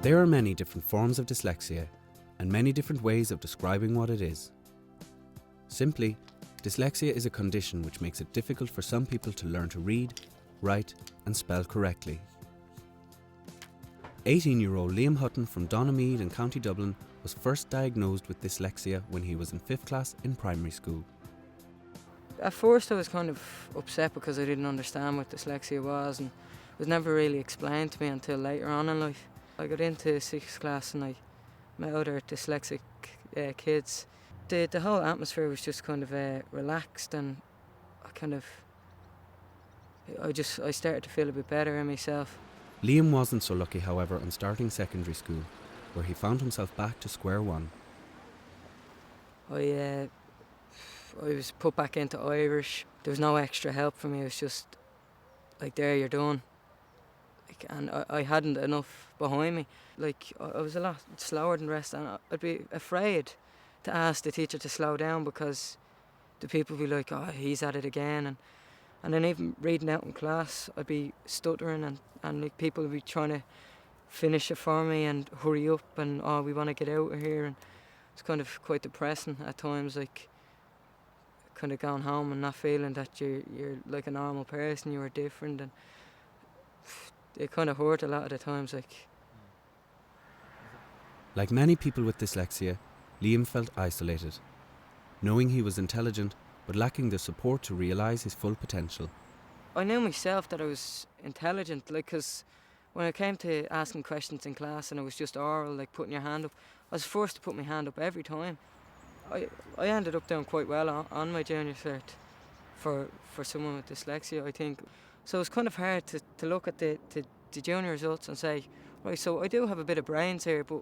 There are many different forms of dyslexia and many different ways of describing what it is. Simply, dyslexia is a condition which makes it difficult for some people to learn to read, write and spell correctly. 18-year-old Liam Hutton from Donamead in County Dublin was first diagnosed with dyslexia when he was in 5th class in primary school. At first I was kind of upset because I didn't understand what dyslexia was, and it was never really explained to me until later on in life. I got into 6th class and I met other dyslexic kids. The whole atmosphere was just kind of relaxed, and I started to feel a bit better in myself. Liam wasn't so lucky, however, on starting secondary school, where he found himself back to square one. I was put back into Irish. There was no extra help for me. It was just like, there, you're done. And I hadn't enough behind me. I was a lot slower than the rest, and I'd be afraid to ask the teacher to slow down because the people would be like, oh, he's at it again. And then even reading out in class, I'd be stuttering, and like, people would be trying to finish it for me and hurry up and, oh, we want to get out of here. And it's kind of quite depressing at times, like kind of going home and not feeling that you're like a normal person, you were different, and it kind of hurt a lot of the times. Like many people with dyslexia, Liam felt isolated, knowing he was intelligent but lacking the support to realise his full potential. I knew myself that I was intelligent, because when it came to asking questions in class and it was just oral, like putting your hand up, I was forced to put my hand up every time. I ended up doing quite well on my junior cert for someone with dyslexia, I think. So it's kind of hard to look at the junior results and say, right, so I do have a bit of brains here, but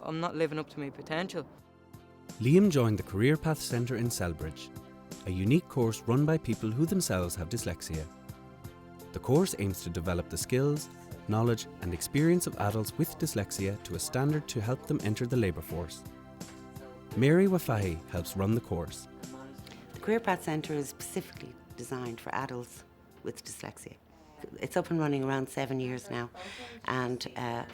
I'm not living up to my potential. Liam joined the Career Path Centre in Selbridge, a unique course run by people who themselves have dyslexia. The course aims to develop the skills, knowledge and experience of adults with dyslexia to a standard to help them enter the labour force. Mary Wafahi helps run the course. The Career Path Centre is specifically designed for adults with dyslexia. It's up and running around 7 years now, and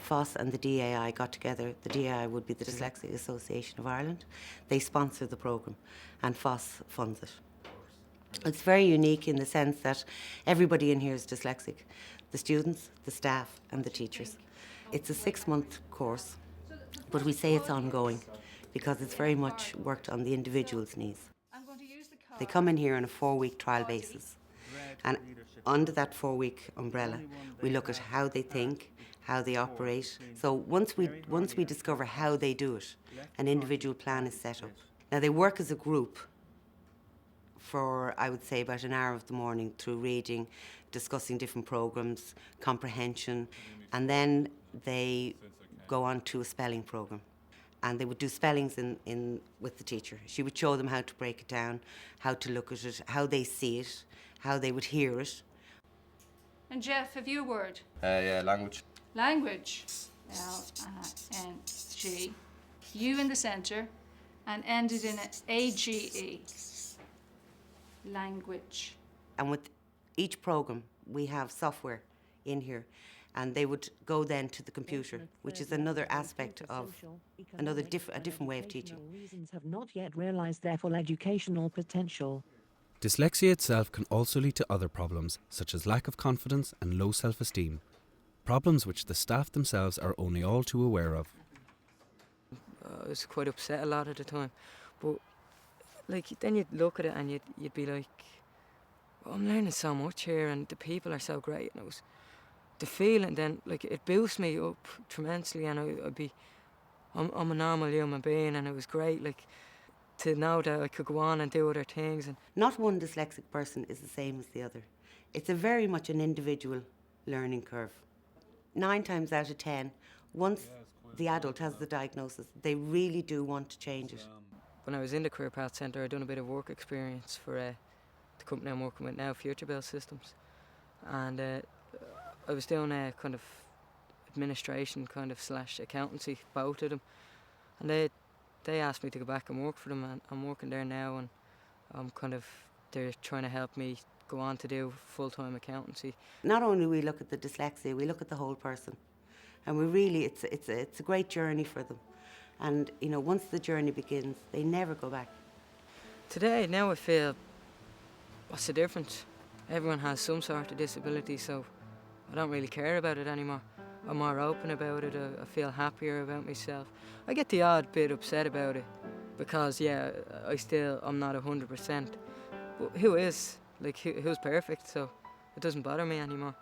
FOSS and the DAI got together. The DAI would be the Dyslexia Association of Ireland. They sponsor the programme and FOSS funds it. It's very unique in the sense that everybody in here is dyslexic, the students, the staff and the teachers. It's a 6-month course, but we say it's ongoing because it's very much worked on the individual's needs. They come in here on a 4-week trial basis, and under that 4-week umbrella we look at how they think, how they operate. So once we discover how they do it, an individual plan is set up. Now they work as a group for, I would say, about an hour of the morning through reading, discussing different programmes, comprehension, and then they go on to a spelling programme. And they would do spellings in with the teacher. She would show them how to break it down, how to look at it, how they see it, how they would hear it. And Jeff, have you a word? Yeah, language. Language. L-A-N-G. U in the centre and ended in A-G-E. Language. And with each programme, we have software in here, and they would go then to the computer, which is another aspect of a different way of teaching. Reasons have not yet realised their full educational potential. Dyslexia itself can also lead to other problems, such as lack of confidence and low self-esteem, problems which the staff themselves are only all too aware of. I was quite upset a lot of the time, but then you'd look at it and you'd be like, oh, I'm learning so much here and the people are so great, and it was the feeling then, it boosts me up tremendously, and I'm a normal human being, and it was great, to know that I could go on and do other things. And not one dyslexic person is the same as the other. It's a very much an individual learning curve. 9 times out of 10, once the adult has the diagnosis, they really do want to change it. When I was in the Career Path Centre, I'd done a bit of work experience for the company I'm working with now, Future Build Systems, and I was doing a kind of administration / accountancy, both of them, and they asked me to go back and work for them, and I'm working there now, and they're trying to help me go on to do full-time accountancy. Not only we look at the dyslexia, we look at the whole person, And we really, it's a great journey for them. And, you know, once the journey begins, they never go back. Today, now I feel, what's the difference? Everyone has some sort of disability, so I don't really care about it anymore. I'm more open about it, I feel happier about myself. I get the odd bit upset about it, because yeah, I'm not 100%. But who is? Like, who's perfect? So it doesn't bother me anymore.